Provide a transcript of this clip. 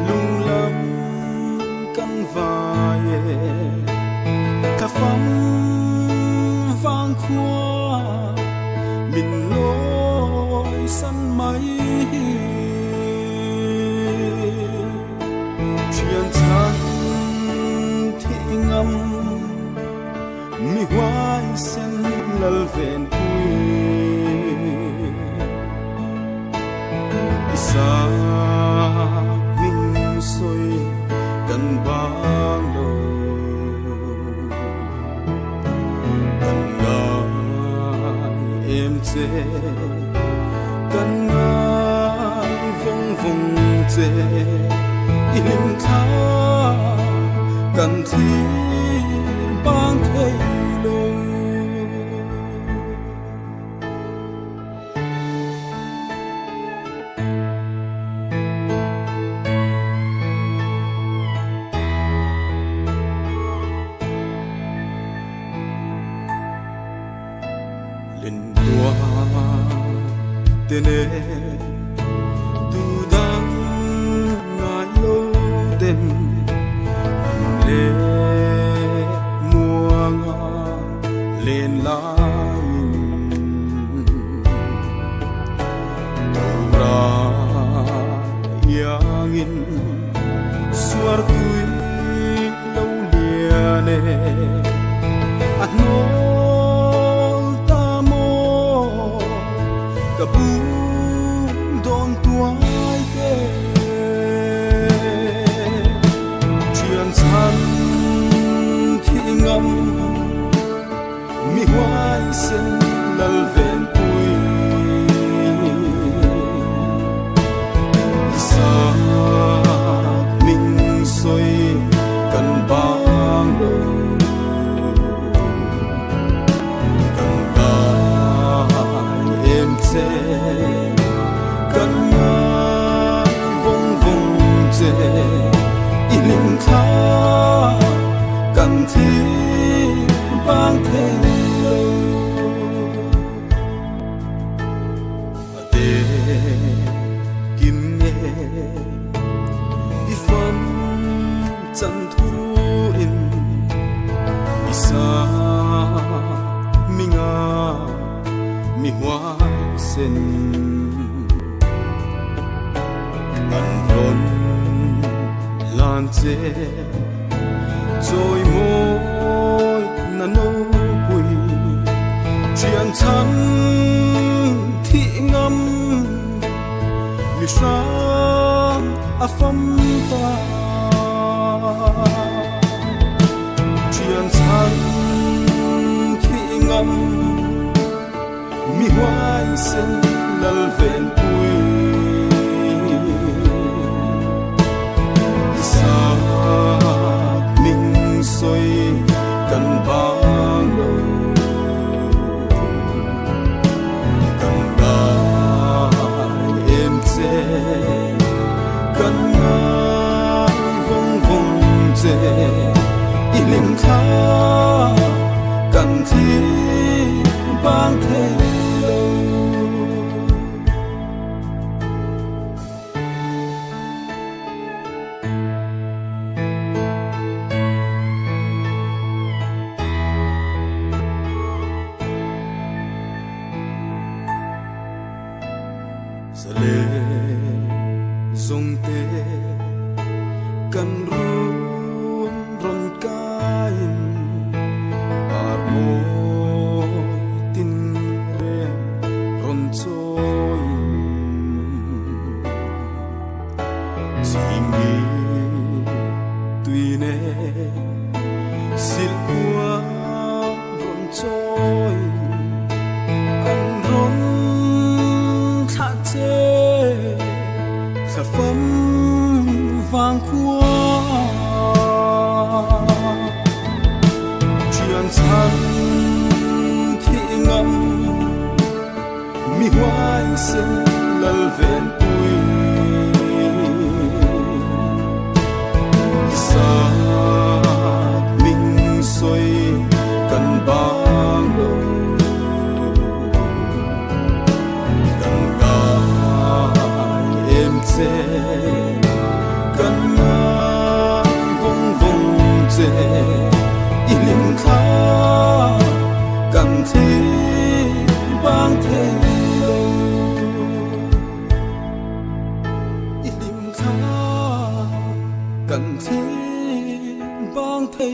lung lam căn vai cả phóng vang khoa mình lối săn máy chuyện thân thị ngâm mi hoài sen lal ven sa minh soi gần bang đầu gần ngài em chê gần ngài vong vong chê im tha gần thi bang thế đâu lên đua tên tu đang ngài lâu đêm lê mùa ngà lên lại tàu ra yangin suar tui lâu liane kabung don tuai ke chuyện thân thi ngâm mi hoài sen lal ven pui sa minh soi cần bang đâu cần ngài vong vong chê ilim tha cần thi bang thế lâu ate kim nghe đi phân chân thu in isa minga mi hoa sen ngàn rôn lan chê rồi môi na nô bùi chuyện thân thị ngâm mi sáng a phâm ta chuyện thân thị ngâm mi hoài sen lal ven pui sa minh soi cần bang đâu cần ngài em chê cần ngài vong vong chê ilim tha cần thi bang thế sa lê dòng tê cần run ron kain par môi tin re ron trôi singi tuy nè sil qua ron trôi anh ron sa phấm vang khoa chuyện thân thị ngâm mi hoài sen lal ven pui sa minh soi cần bang đâu cần ngài em xe cần mang vung dề ilim kha cần thi bang thế ilim kha cần thi bang thế